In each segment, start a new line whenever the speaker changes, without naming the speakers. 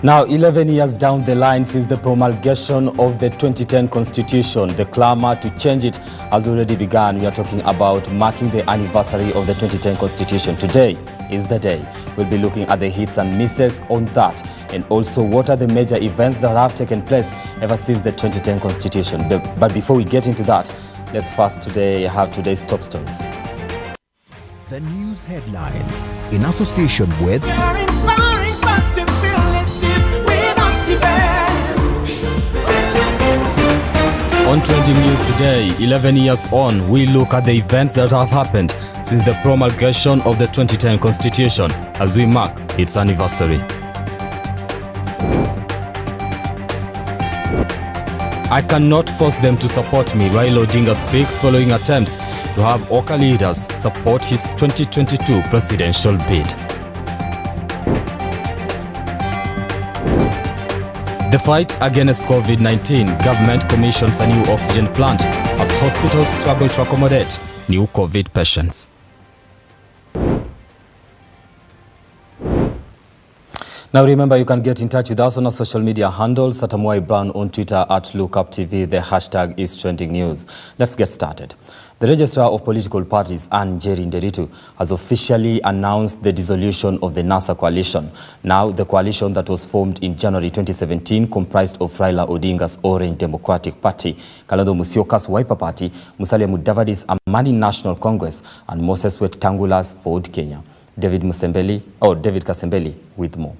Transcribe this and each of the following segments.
Now, 11 years down the line since the promulgation of the 2010 Constitution, the clamor to change it has already begun. We are talking about marking the anniversary of the 2010 Constitution. Today is the day. We'll be looking at the hits and misses on that, and also what are the major events that have taken place ever since the 2010 Constitution. But before we get into that, let's first have today's top stories.
The news headlines in association with
On Trending News today, 11 years on, we look at the events that have happened since the promulgation of the 2010 Constitution as we mark its anniversary. I cannot force them to support me, Raila Odinga speaks following attempts to have Oka leaders support his 2022 presidential bid. The fight against COVID-19, government commissions a new oxygen plant as hospitals struggle to accommodate new COVID patients. Now remember, you can get in touch with us on our social media handles at Amwai Brown on Twitter, at LookUpTV. The hashtag is Trending News. Let's get started. The Registrar of Political Parties, Anne Njeri Nderitu, has officially announced the dissolution of the NASA coalition. Now, the coalition that was formed in January 2017 comprised of Raila Odinga's Orange Democratic Party, Kalonzo Musyoka's Wiper Party, Musalia Mudavadi's Amani National Congress, and Moses Wetangula's Ford Kenya. David Kasembeli with more.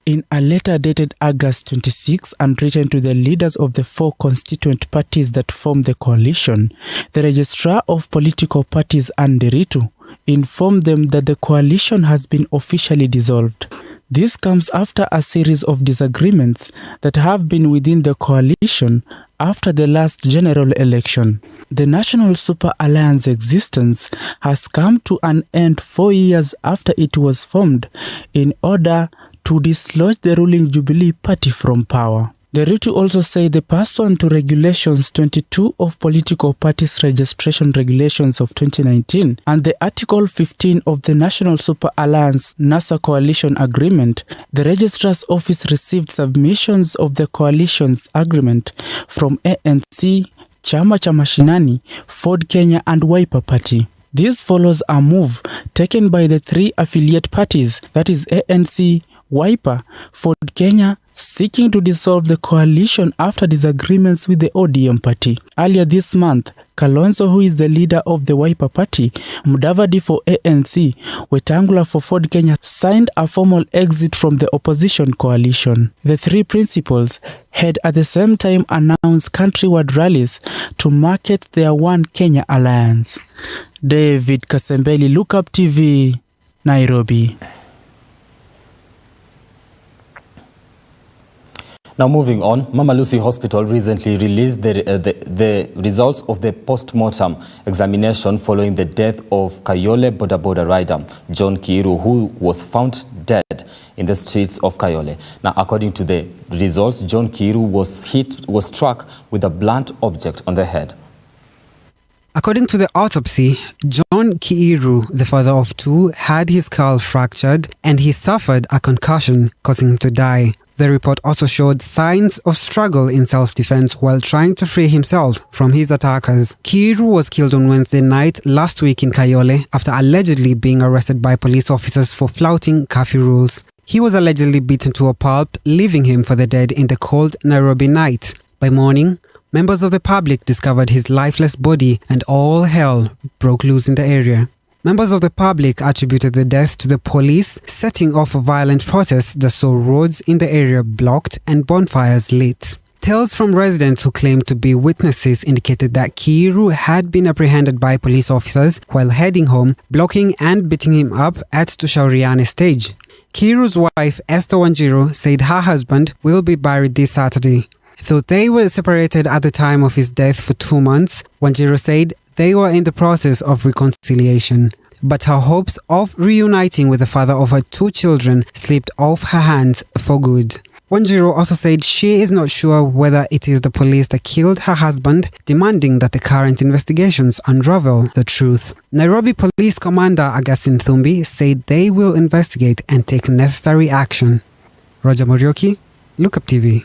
In a letter dated August 26 and written to the leaders of the four constituent parties that form the coalition, the Registrar of Political Parties, Anne Nderitu, informed them that the coalition has been officially dissolved. This comes after a series of disagreements that have been within the coalition after the last general election. The National Super Alliance existence has come to an end 4 years after it was formed in order to dislodge the ruling Jubilee Party from power. Nderitu also said the person to Regulations 22 of Political Parties Registration Regulations of 2019 and the Article 15 of the National Super Alliance NASA Coalition Agreement, the Registrar's Office received submissions of the coalition's agreement from ANC, Chama cha Mashinani, Ford Kenya and Wiper Party. This follows a move taken by the three affiliate parties, that is ANC, Wiper, Ford Kenya, seeking to dissolve the coalition after disagreements with the ODM party. Earlier this month, Kalonzo, who is the leader of the Wiper Party, Mudavadi for ANC, Wetangula for Ford Kenya, signed a formal exit from the opposition coalition. The three principals had at the same time announced countrywide rallies to market their One Kenya alliance. David Kasembeli, LookUpTV, Nairobi.
Now moving on, Mama Lucy Hospital recently released the results of the post-mortem examination following the death of Kayole boda rider John Kiiru, who was found dead in the streets of Kayole. Now, according to the results, John Kiiru was struck with a blunt object on the head.
According to the autopsy, John Kiiru, the father of two, had his skull fractured and he suffered a concussion, causing him to die. The report also showed signs of struggle in self-defense while trying to free himself from his attackers. Kiiru was killed on Wednesday night last week in Kayole after allegedly being arrested by police officers for flouting curfew rules. He was allegedly beaten to a pulp, leaving him for the dead in the cold Nairobi night. By morning, members of the public discovered his lifeless body and all hell broke loose in the area. Members of the public attributed the death to the police setting off a violent protest that saw roads in the area blocked and bonfires lit. Tales from residents who claimed to be witnesses indicated that Kiiru had been apprehended by police officers while heading home, blocking and beating him up at Tushauriane stage. Kiiru's wife, Esther Wanjiru, said her husband will be buried this Saturday. Though they were separated at the time of his death for 2 months, Wanjiru said they were in the process of reconciliation. But her hopes of reuniting with the father of her 2 children slipped off her hands for good. Wanjiru also said she is not sure whether it is the police that killed her husband, demanding that the current investigations unravel the truth. Nairobi Police Commander Augustine Thumbi said they will investigate and take necessary action. Roger Morioki, Look Up TV.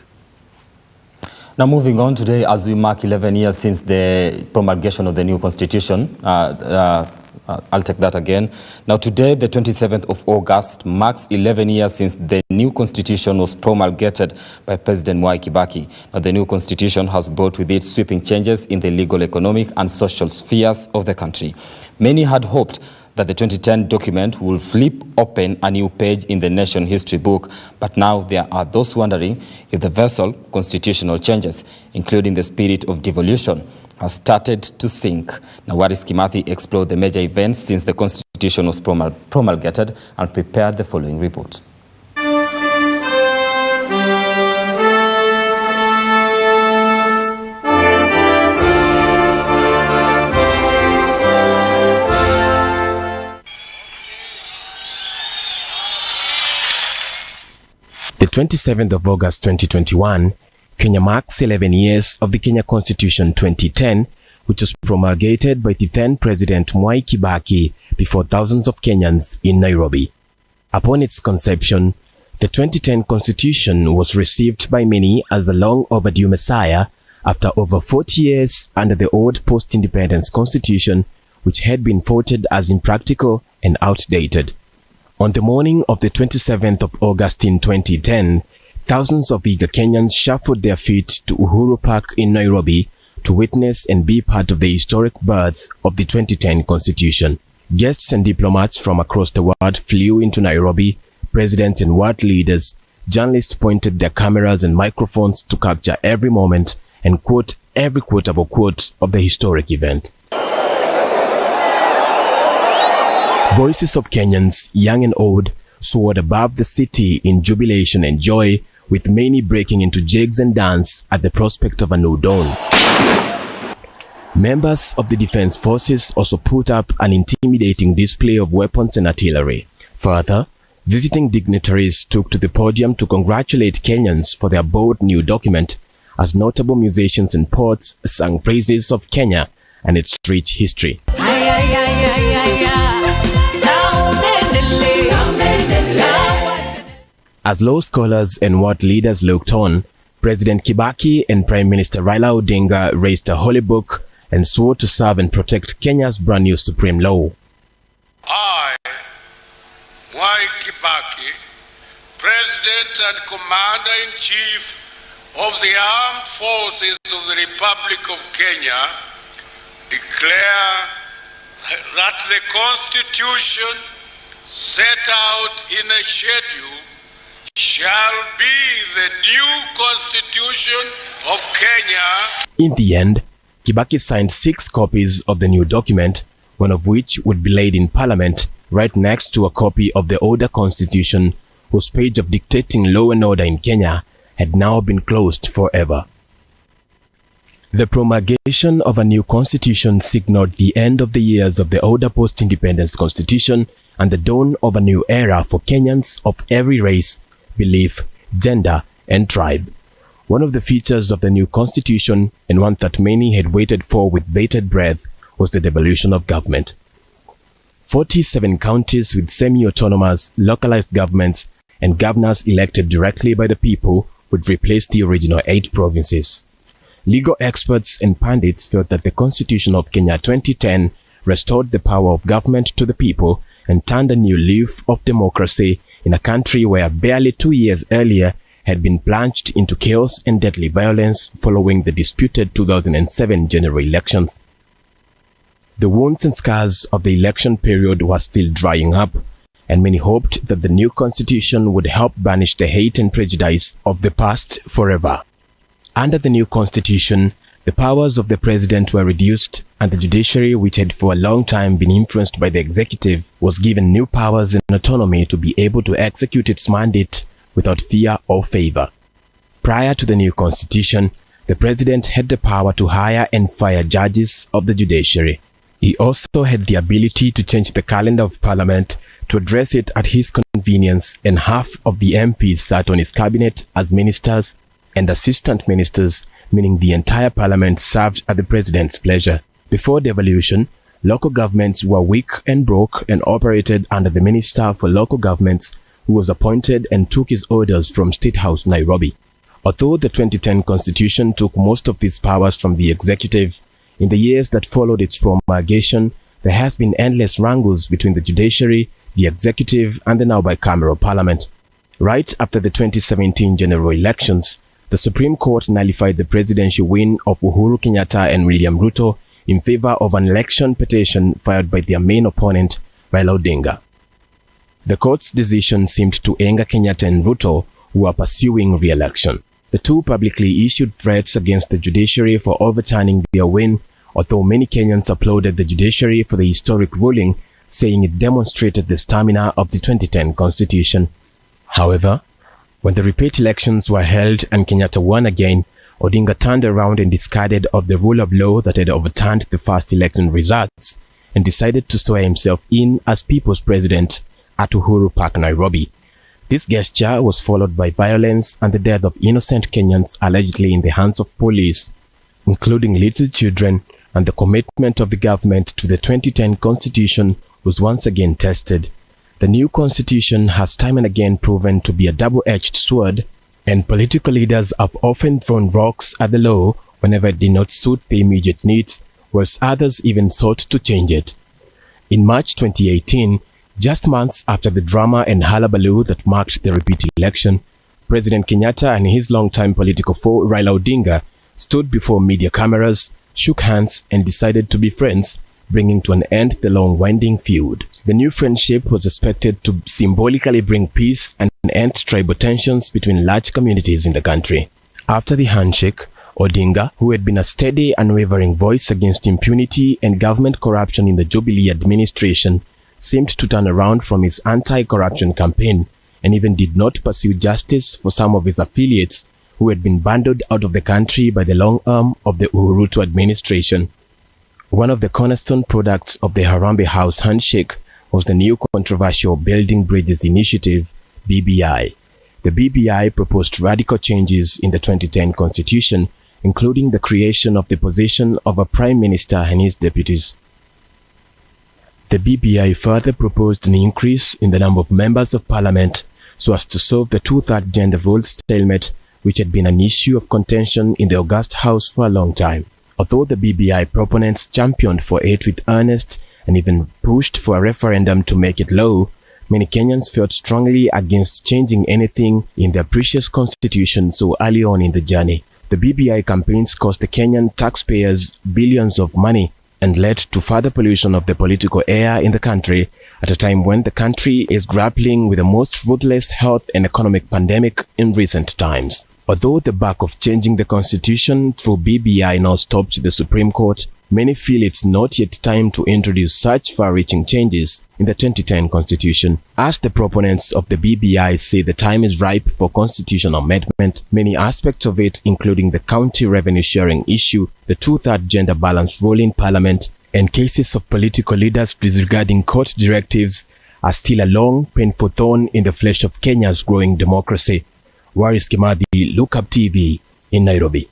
Now moving on today, as we mark 11 years since the promulgation of the new constitution, I'll take that again. Now today, the 27th of August, marks 11 years since the new constitution was promulgated by President Mwai Kibaki. Now the new constitution has brought with it sweeping changes in the legal, economic and social spheres of the country. Many had hoped that the 2010 document will flip open a new page in the nation history book, but now there are those wondering if the vessel constitutional changes, including the spirit of devolution, has started to sink. Now, Waris Kimathi explored the major events since the constitution was promulgated and prepared the following report.
The 27th of August 2021, Kenya marks 11 years of the Kenya Constitution 2010, which was promulgated by the then President Mwai Kibaki before thousands of Kenyans in Nairobi. Upon its conception, the 2010 Constitution was received by many as a long overdue messiah after over 40 years under the old post-independence Constitution, which had been voted as impractical and outdated. On the morning of the 27th of August in 2010, thousands of eager Kenyans shuffled their feet to Uhuru Park in Nairobi to witness and be part of the historic birth of the 2010 Constitution. Guests and diplomats from across the world flew into Nairobi, presidents and world leaders. Journalists pointed their cameras and microphones to capture every moment and quote every quotable quote of the historic event. Voices of Kenyans, young and old, soared above the city in jubilation and joy, with many breaking into jigs and dance at the prospect of a new dawn. Members of the defense forces also put up an intimidating display of weapons and artillery. Further, visiting dignitaries took to the podium to congratulate Kenyans for their bold new document, as notable musicians and poets sang praises of Kenya and its rich history. As law scholars and world leaders looked on, President Kibaki and Prime Minister Raila Odinga raised a holy book and swore to serve and protect Kenya's brand new supreme law.
I, Mwai Kibaki, President and Commander-in-Chief of the Armed Forces of the Republic of Kenya, declare that the Constitution set out in a schedule shall be the new Constitution of Kenya.
In the end, Kibaki signed 6 copies of the new document, one of which would be laid in Parliament right next to a copy of the older Constitution, whose page of dictating law and order in Kenya had now been closed forever. The promulgation of a new constitution signaled the end of the years of the older post-independence constitution and the dawn of a new era for Kenyans of every race, belief, gender, and tribe. One of the features of the new constitution, and one that many had waited for with bated breath, was the devolution of government. 47 counties with semi-autonomous, localized governments and governors elected directly by the people would replace the original 8 provinces. Legal experts and pundits felt that the Constitution of Kenya 2010 restored the power of government to the people and turned a new leaf of democracy in a country where barely 2 years earlier had been plunged into chaos and deadly violence following the disputed 2007 general elections. The wounds and scars of the election period were still drying up, and many hoped that the new constitution would help banish the hate and prejudice of the past forever. Under the new constitution, the powers of the president were reduced, and the judiciary, which had for a long time been influenced by the executive, was given new powers and autonomy to be able to execute its mandate without fear or favor. Prior to the new constitution, the president had the power to hire and fire judges of the judiciary. He also had the ability to change the calendar of parliament to address it at his convenience, and half of the MPs sat on his cabinet as ministers and assistant ministers, meaning the entire parliament served at the president's pleasure. Before devolution, local governments were weak and broke and operated under the Minister for Local Governments, who was appointed and took his orders from State House, Nairobi. Although the 2010 constitution took most of these powers from the executive, in the years that followed its promulgation, there has been endless wrangles between the judiciary, the executive, and the now bicameral parliament. Right after the 2017 general elections, the Supreme Court nullified the presidential win of Uhuru Kenyatta and William Ruto in favor of an election petition filed by their main opponent, Raila Odinga. The court's decision seemed to anger Kenyatta and Ruto, who are pursuing re-election. The two publicly issued threats against the judiciary for overturning their win, although many Kenyans applauded the judiciary for the historic ruling, saying it demonstrated the stamina of the 2010 constitution. However, when the repeat elections were held and Kenyatta won again, Odinga turned around and discarded of the rule of law that had overturned the first election results and decided to swear himself in as People's President at Uhuru Park, Nairobi. This gesture was followed by violence and the death of innocent Kenyans allegedly in the hands of police, including little children, and the commitment of the government to the 2010 constitution was once again tested. The new constitution has time and again proven to be a double-edged sword, and political leaders have often thrown rocks at the law whenever it did not suit the immediate needs, whilst others even sought to change it. In March 2018, just months after the drama and hullabaloo that marked the repeat election, President Kenyatta and his longtime political foe Raila Odinga stood before media cameras, shook hands, and decided to be friends, bringing to an end the long-winding feud. The new friendship was expected to symbolically bring peace and end tribal tensions between large communities in the country. After the handshake, Odinga, who had been a steady, unwavering voice against impunity and government corruption in the Jubilee administration, seemed to turn around from his anti-corruption campaign and even did not pursue justice for some of his affiliates who had been bundled out of the country by the long arm of the Uhuru administration. One of the cornerstone products of the Harambee House handshake was the new controversial Building Bridges Initiative, BBI. The BBI proposed radical changes in the 2010 constitution, including the creation of the position of a prime minister and his deputies. The BBI further proposed an increase in the number of members of parliament so as to solve the two-third gender rule stalemate, which had been an issue of contention in the August House for a long time. Although the BBI proponents championed for it with earnest and even pushed for a referendum to make it law, many Kenyans felt strongly against changing anything in their precious constitution so early on in the journey. The BBI campaigns cost the Kenyan taxpayers billions of money and led to further pollution of the political air in the country at a time when the country is grappling with the most ruthless health and economic pandemic in recent times. Although the buck of changing the constitution through BBI now stops the Supreme Court, many feel it's not yet time to introduce such far-reaching changes in the 2010 constitution. As the proponents of the BBI say the time is ripe for constitutional amendment, many aspects of it, including the county revenue sharing issue, the two-third gender balance rule in parliament, and cases of political leaders disregarding court directives, are still a long, painful thorn in the flesh of Kenya's growing democracy. Waris Kimathi, Look Up TV in Nairobi.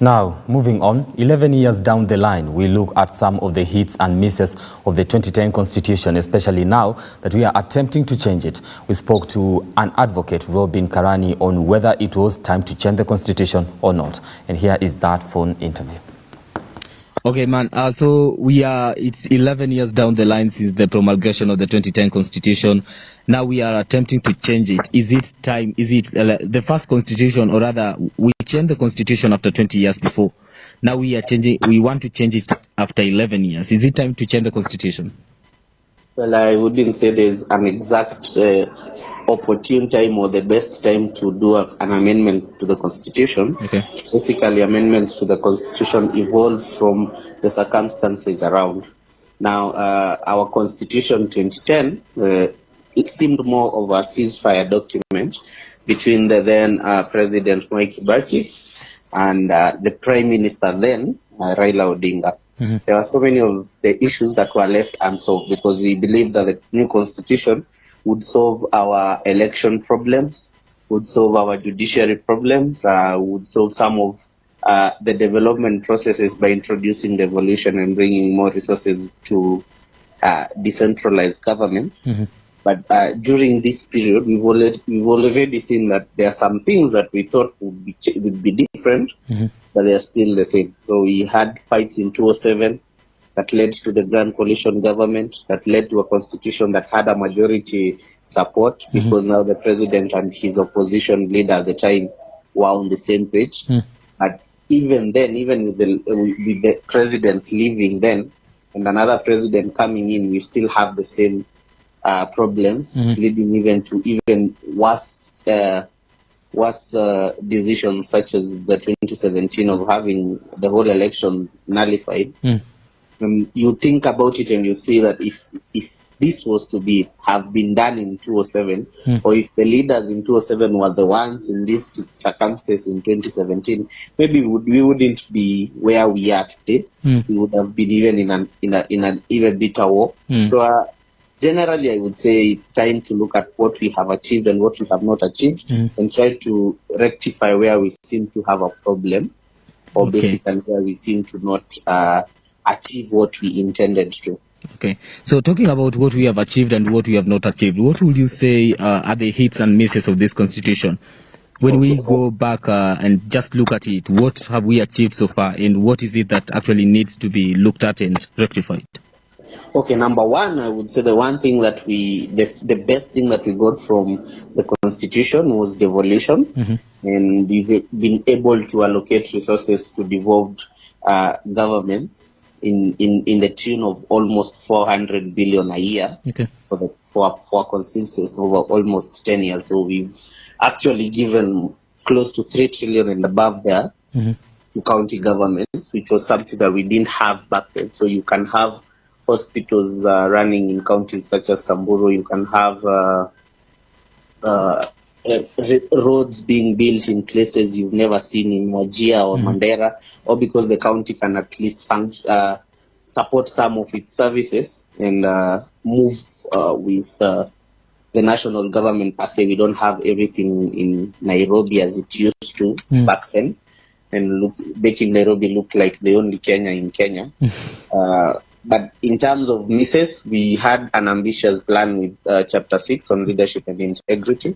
Now, moving on, 11 years down the line, we look at some of the hits and misses of the 2010 Constitution, especially now that we are attempting to change it. We spoke to an advocate, Robin Karani, on whether it was time to change the Constitution or not. And here is that phone interview.
Okay, man. So it's 11 years down the line since the promulgation of the 2010 Constitution. Now we are attempting to change it. Is it time? Is it the first Constitution, or rather, we changed the Constitution after 20 years before. Now we are changing. We want to change it after 11 years. Is it time to change the Constitution?
Well, I wouldn't say there's an exact opportune time or the best time to do an amendment to the Constitution.
Okay.
Basically, amendments to the Constitution evolve from the circumstances around. Now, our Constitution 2010, it seemed more of a ceasefire document between the then President Mwai Kibaki and the Prime Minister then, Raila Odinga. Mm-hmm. There were so many of the issues that were left unsolved because we believe that the new Constitution would solve our election problems, would solve our judiciary problems, would solve some of the development processes by introducing devolution and bringing more resources to decentralized government.
Mm-hmm.
But during this period, we've already seen that there are some things that we thought would be different,
mm-hmm.
but they are still the same. So we had fights in 2007 that led to the Grand Coalition government, that led to a constitution that had a majority support,
mm-hmm.
because now the president and his opposition leader at the time were on the same page.
Mm.
But even then, even with the president leaving then and another president coming in, we still have the same problems,
mm-hmm.
leading even to even worse decisions, such as the 2017 of having the whole election nullified.
Mm.
You think about it and you see that if this was to have been done in 2007, or if the leaders in 2007 were the ones in this circumstance in 2017, maybe we wouldn't be where we are today. We would have been even in an even bitter war. So generally, I would say it's time to look at what we have achieved and what we have not achieved, and try to rectify where we seem to have a problem, or basically where we seem to not achieve what we intended to.
Okay. So talking about what we have achieved and what we have not achieved, what would you say are the hits and misses of this constitution? When we go back and just look at it, what have we achieved so far, and what is it that actually needs to be looked at and rectified?
Okay, number one, I would say the one thing that the best thing that we got from the constitution was devolution, and we've been able to allocate resources to devolved governments in the tune of almost 400 billion a year for a consensus over almost 10 years. So we've actually given close to 3 trillion and above there to county governments, which was something that we didn't have back then. So you can have hospitals running in counties such as Samburu. You can have roads being built in places you've never seen in Wajir or Mandera, or because the county can at least support some of its services and move with the national government per se. We don't have everything in Nairobi as it used to back then, and making Nairobi look like the only Kenya in Kenya. But in terms of misses, we had an ambitious plan with Chapter 6 on leadership and integrity.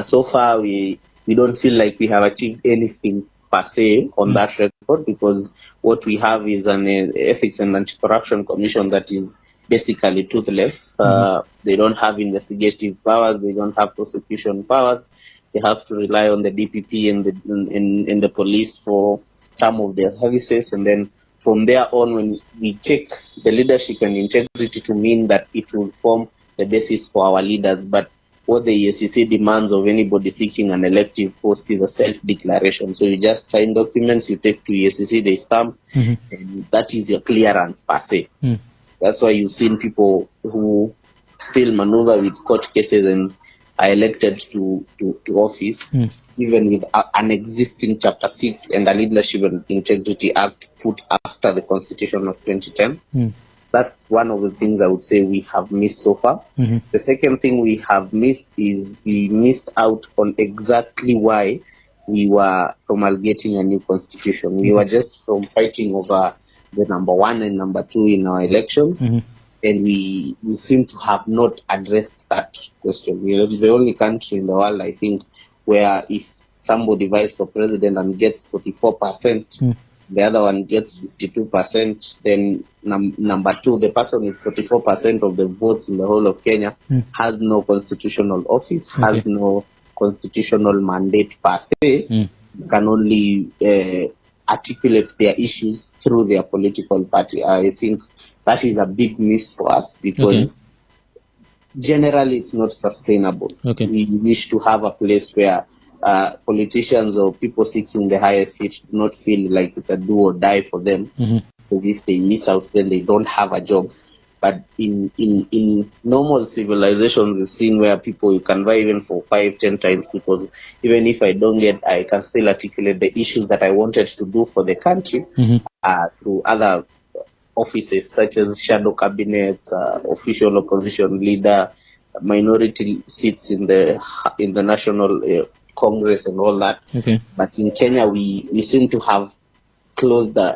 So far, we don't feel like we have achieved anything per se on that record, because what we have is an Ethics and Anti-Corruption Commission that is basically toothless. They don't have investigative powers. They don't have prosecution powers. They have to rely on the DPP and the police for some of their services, and then from there on, when we take the leadership and integrity to mean that it will form the basis for our leaders. But what the EACC demands of anybody seeking an elective post is a self-declaration. So you just sign documents, you take to EACC, they stamp, and that is your clearance per se. That's why you've seen people who still maneuver with court cases and are elected to office, even with an existing Chapter 6 and a Leadership and Integrity Act put after the Constitution of 2010. That's one of the things I would say we have missed so far. The second thing we have missed is we missed out on exactly why we were promulgating a new constitution. We were just from fighting over the number 1 and number 2 in our elections. And we seem to have not addressed that question. We are the only country in the world, I think, where if somebody vies for president and gets 44%, the other one gets 52%, then number 2, the person with 44% of the votes in the whole of Kenya has no constitutional office, has no constitutional mandate per se, can only articulate their issues through their political party. I think that is a big miss for us, because generally it's not sustainable. We wish to have a place where politicians or people seeking the highest seat do not feel like it's a do or die for them, because if they miss out, then they don't have a job. But in normal civilizations, we've seen where you can vie even for 5-10 times, because even if I don't get, I can still articulate the issues that I wanted to do for the country through other offices such as shadow cabinets, official opposition leader, minority seats in the national Congress and all that.
Okay.
But in Kenya, we seem to have closed a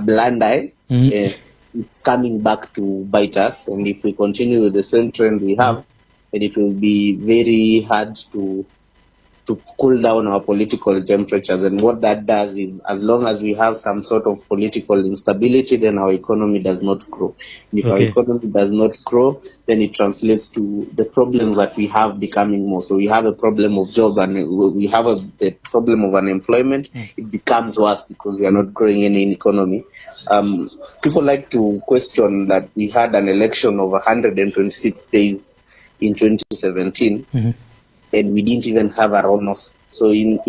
blind eye. It's coming back to bite us, and if we continue with the same trend we have, then it will be very hard to cool down our political temperatures. And what that does is, as long as we have some sort of political instability, then our economy does not grow. And if our economy does not grow, then it translates to the problems that we have becoming more. So we have a problem of job, and we have the problem of unemployment. It becomes worse because we are not growing any economy. People like to question that we had an election of 126 days in 2017. And we didn't even have a runoff. So in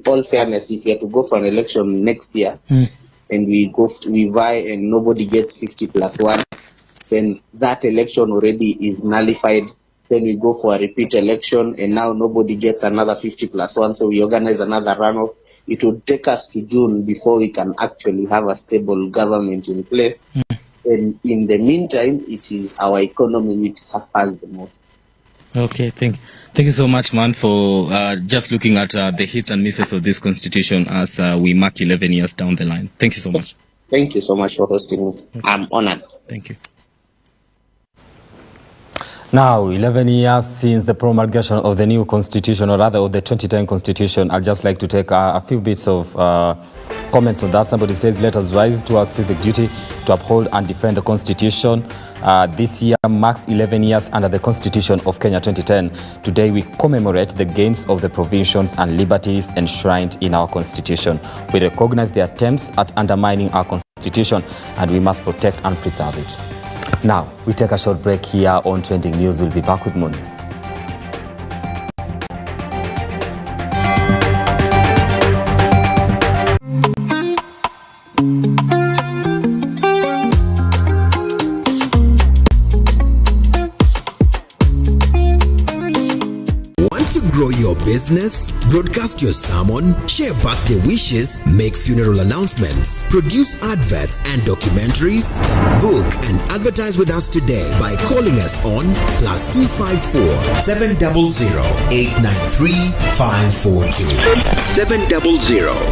all fairness, if we are to go for an election next year, and we vie and nobody gets 50+1, then that election already is nullified. Then we go for a repeat election, and now nobody gets another 50+1, so we organize another runoff. It would take us to June before we can actually have a stable government in place. And in the meantime, it is our economy which suffers the most.
Okay, thank you so much, man, for just looking at the hits and misses of this constitution as we mark 11 years down the line. Thank you so much.
Thank you so much for hosting me. I'm honored.
Thank you.
Now, 11 years since the promulgation of the new constitution, or rather of the 2010 constitution, I'd just like to take a few bits of comments on that. Somebody says, let us rise to our civic duty to uphold and defend the constitution. This year marks 11 years under the Constitution of Kenya 2010. Today we commemorate the gains of the provisions and liberties enshrined in our constitution. We recognize the attempts at undermining our constitution, and we must protect and preserve it. Now, we take a short break here on Trending News. We'll be back with more news.
Grow your business, broadcast your sermon, share birthday wishes, make funeral announcements, produce adverts and documentaries, then book and advertise with us today by calling us on +254 700 893 542
700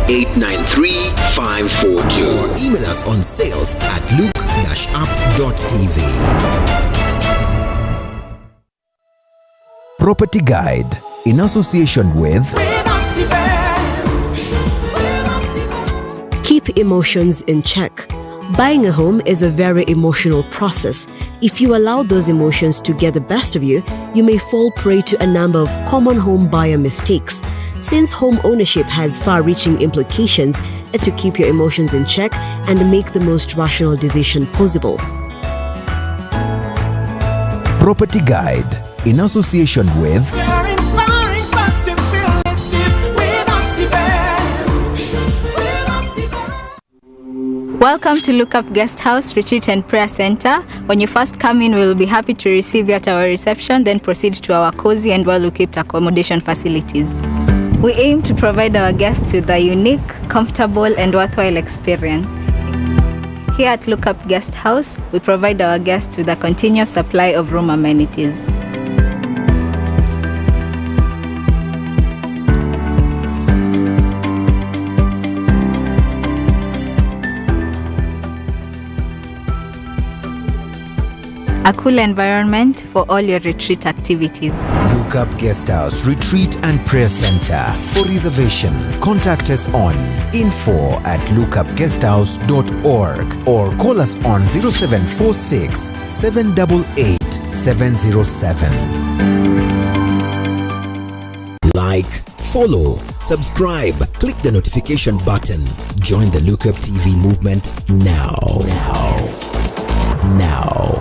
893 542
or email us on sales@luke-up.tv. Property Guide in association with
Keep emotions in check. Buying a home is a very emotional process. If you allow those emotions to get the best of you, you may fall prey to a number of common home buyer mistakes. Since home ownership has far-reaching implications, it's to keep your emotions in check and make the most rational decision possible.
Property Guide in association with
Welcome to Look Up Guest House, Retreat and Prayer Center. When you first come in, we will be happy to receive you at our reception, then proceed to our cozy and well-equipped accommodation facilities. We aim to provide our guests with a unique, comfortable and worthwhile experience. Here at Look Up Guest House, we provide our guests with a continuous supply of room amenities. A cool environment for all your retreat activities.
Look Up Guest House, Retreat and Prayer Center. For reservation, contact us on info@lookupguesthouse.org or call us on 0746 788 707. Like, follow, subscribe, click the notification button. Join the Look Up TV movement now.
Now,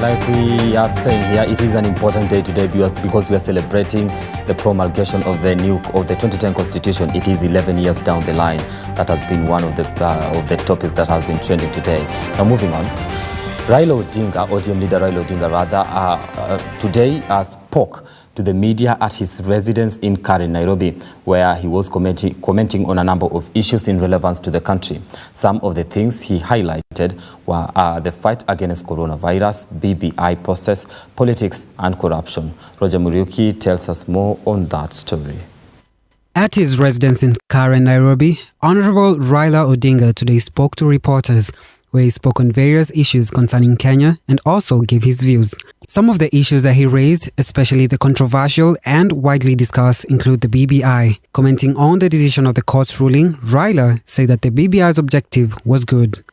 like we are saying here, it is an important day today because we are celebrating the promulgation of the 2010 Constitution. It is 11 years down the line. That has been one of the topics that has been trending today. Now, moving on. Raila Odinga, ODM leader Raila Odinga rather, today spoke to the media at his residence in Karen, Nairobi, where he was commenting on a number of issues in relevance to the country. Some of the things he highlighted were the fight against coronavirus, BBI process, politics and corruption. Roger Muriuki tells us more on that story.
At his residence in Karen, Nairobi, Honorable Raila Odinga today spoke to reporters, where he spoke on various issues concerning Kenya and also gave his views. Some of the issues that he raised, especially the controversial and widely discussed, include the BBI. Commenting on the decision of the court's ruling, Raila said that the BBI's objective was good.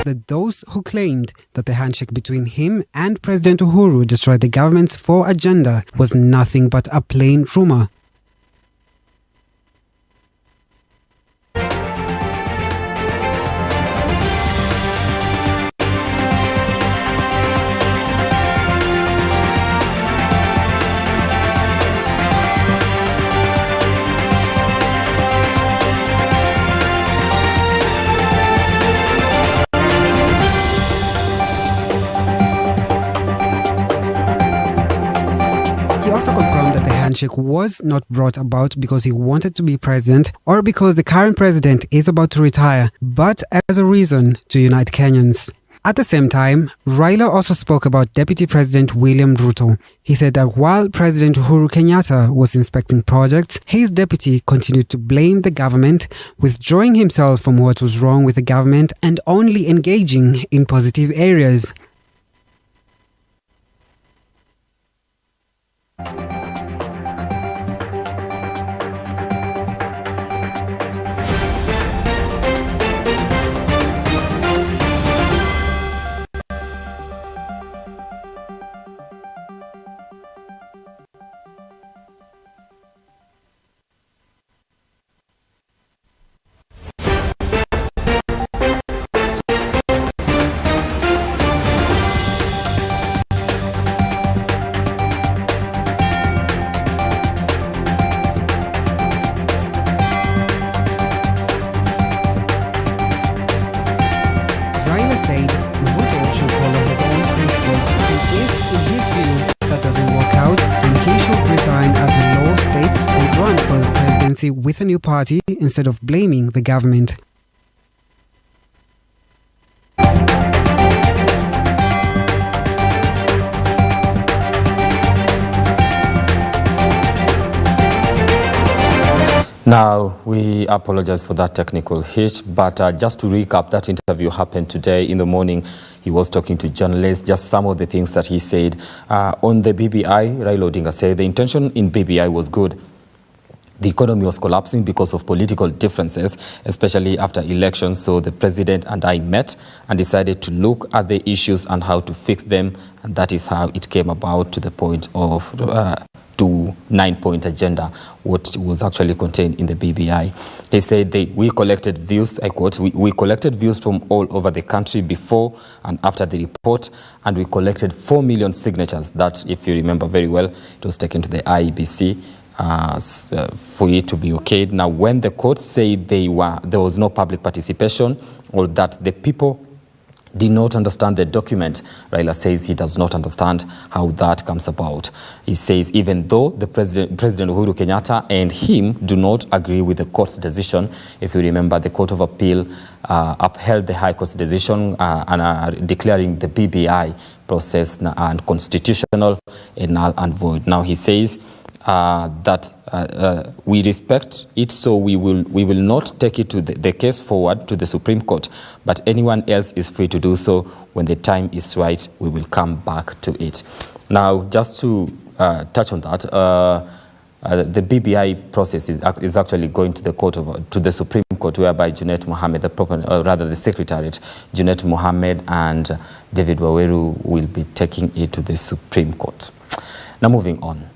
That those who claimed that the handshake between him and President Uhuru destroyed the government's 4 agenda was nothing but a plain rumor. He also confirmed that the handshake was not brought about because he wanted to be president or because the current president is about to retire, but as a reason to unite Kenyans. At the same time, Raila also spoke about Deputy President William Ruto. He said that while President Uhuru Kenyatta was inspecting projects, his deputy continued to blame the government, withdrawing himself from what was wrong with the government and only engaging in positive areas. With a new party instead of blaming the government.
Now, we apologize for that technical hitch, but just to recap, that interview happened today in the morning. He was talking to journalists, just some of the things that he said. On the BBI, Raila Odinga said the intention in BBI was good. The economy was collapsing because of political differences, especially after elections. So the president and I met and decided to look at the issues and how to fix them. And that is how it came about to the point of to 9-point agenda, what was actually contained in the BBI. They said we collected views, I quote, we collected views from all over the country before and after the report, and we collected 4 million signatures. That, if you remember very well, it was taken to the IEBC. For it to be okayed. Now, when the court said there was no public participation or that the people did not understand the document, Raila says he does not understand how that comes about. He says even though the President Uhuru Kenyatta and him do not agree with the court's decision, if you remember, the Court of Appeal upheld the High Court's decision and declaring the BBI process unconstitutional and null and void. Now, he says that we respect it, so we will not take it to the case forward to the Supreme Court, but anyone else is free to do so. When the time is right, we will come back to it. Now, just to touch on that, the BBI process is actually going to the Supreme Court, whereby Junet Mohammed, the Secretariat, Junet Mohammed and David Waweru will be taking it to the Supreme Court. Now, moving on.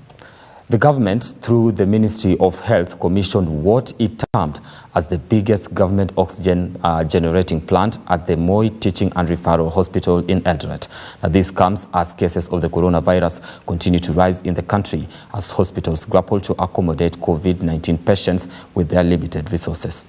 The government, through the Ministry of Health, commissioned what it termed as the biggest government oxygen generating plant at the Moi Teaching and Referral Hospital in Eldoret. Now, this comes as cases of the coronavirus continue to rise in the country as hospitals grapple to accommodate COVID-19 patients with their limited resources.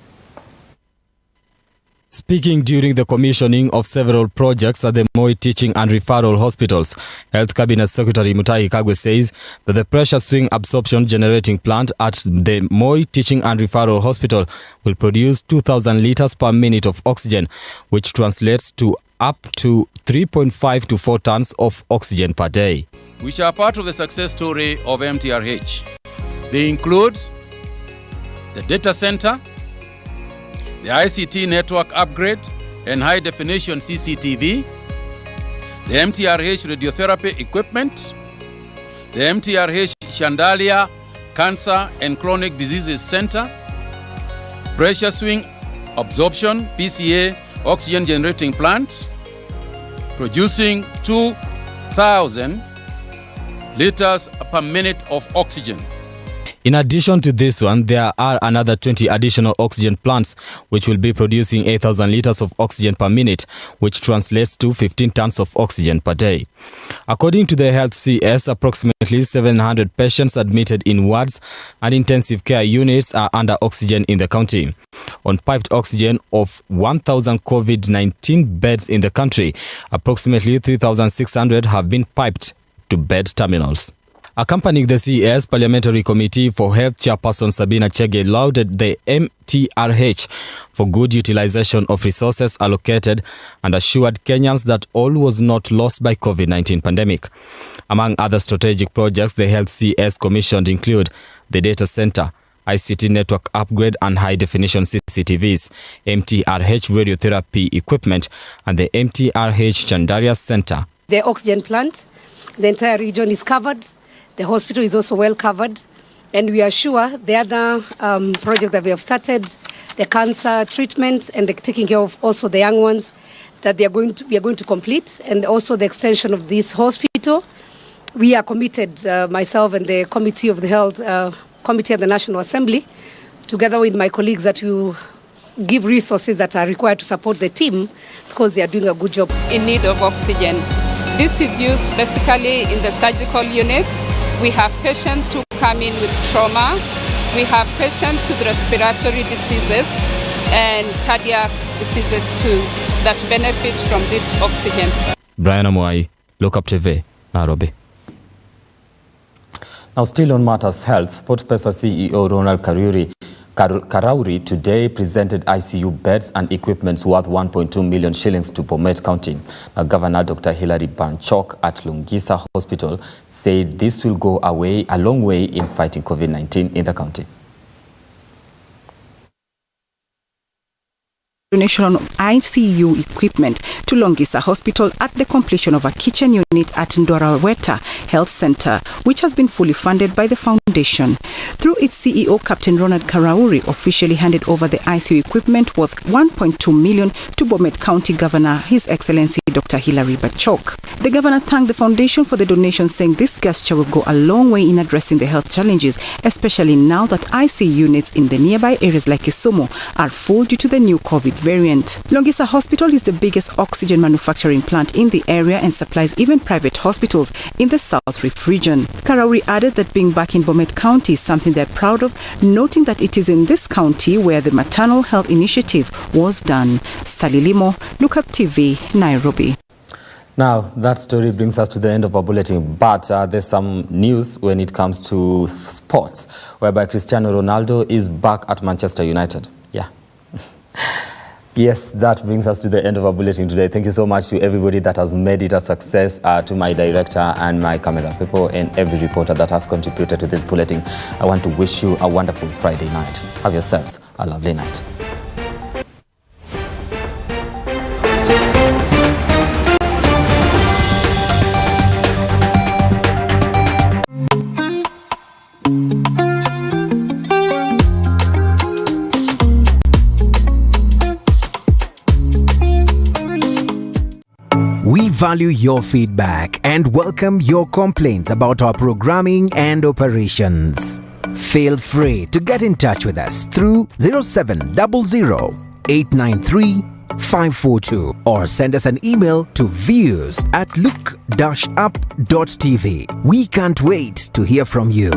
Speaking during the commissioning of several projects at the Moi Teaching and Referral Hospitals, Health Cabinet Secretary Mutahi Kagwe says that the pressure swing absorption generating plant at the Moi Teaching and Referral Hospital will produce 2,000 litres per minute of oxygen, which translates to up to 3.5 to 4 tons of oxygen per day.
Which are part of the success story of MTRH. They include the data center, the ICT network upgrade and high-definition CCTV, the MTRH radiotherapy equipment, the MTRH Chandalia Cancer and Chronic Diseases Center, pressure swing absorption PCA oxygen generating plant, producing 2,000 liters per minute of oxygen.
In addition to this one, there are another 20 additional oxygen plants which will be producing 8,000 liters of oxygen per minute, which translates to 15 tons of oxygen per day. According to the Health CS, approximately 700 patients admitted in wards and intensive care units are under oxygen in the county. On piped oxygen of 1,000 COVID-19 beds in the country, approximately 3,600 have been piped to bed terminals. Accompanying the CES Parliamentary Committee for Health Chairperson Sabina Chege lauded the MTRH for good utilization of resources allocated and assured Kenyans that all was not lost by COVID-19 pandemic. Among other strategic projects the Health CS commissioned include the data center, ICT network upgrade and high-definition CCTVs, MTRH radiotherapy equipment, and the MTRH Chandaria Center.
The oxygen plant, the entire region is covered. The hospital is also well covered, and we are sure the other project that we have started, the cancer treatment and the taking care of also the young ones, that we are going to complete, and also the extension of this hospital. We are committed, myself and the Committee of the Health Committee at the National Assembly, together with my colleagues, that will give resources that are required to support the team because they are doing a good job.
In need of oxygen. This is used basically in the surgical units. We have patients who come in with trauma. We have patients with respiratory diseases and cardiac diseases too that benefit from this oxygen.
Brian Amuai, Look Up TV, Nairobi. Now, still on matters health, SportPesa CEO Ronald Karauri today presented ICU beds and equipments worth 1.2 million shillings to Bomet County. Now, Governor Dr. Hilary Banchok at Lungisa Hospital said this will go a long way in fighting COVID-19 in the county.
Donation of ICU equipment to Longisa Hospital at the completion of a kitchen unit at Ndoraweta Health Center, which has been fully funded by the foundation. Through its CEO, Captain Ronald Karauri officially handed over the ICU equipment worth 1.2 million to Bomet County Governor, His Excellency Dr. Hilary Banchok. The governor thanked the foundation for the donation, saying this gesture will go a long way in addressing the health challenges, especially now that ICU units in the nearby areas like Kisumu are full due to the new COVID variant. Longisa Hospital is the biggest oxygen manufacturing plant in the area and supplies even private hospitals in the South Rift region. Karauri added that being back in Bomet County is something they're proud of, noting that it is in this county where the maternal health initiative was done. Salilimo, Look Up TV, Nairobi.
Now, that story brings us to the end of our bulletin, but there's some news when it comes to sports, whereby Cristiano Ronaldo is back at Manchester United. Yeah. Yes, that brings us to the end of our bulletin today. Thank you so much to everybody that has made it a success, to my director and my camera people and every reporter that has contributed to this bulletin. I want to wish you a wonderful Friday night. Have yourselves a lovely night.
We value your feedback and welcome your complaints about our programming and operations. Feel free to get in touch with us through 0700 893 542 or send us an email to views@look-up.tv. We can't wait to hear from you.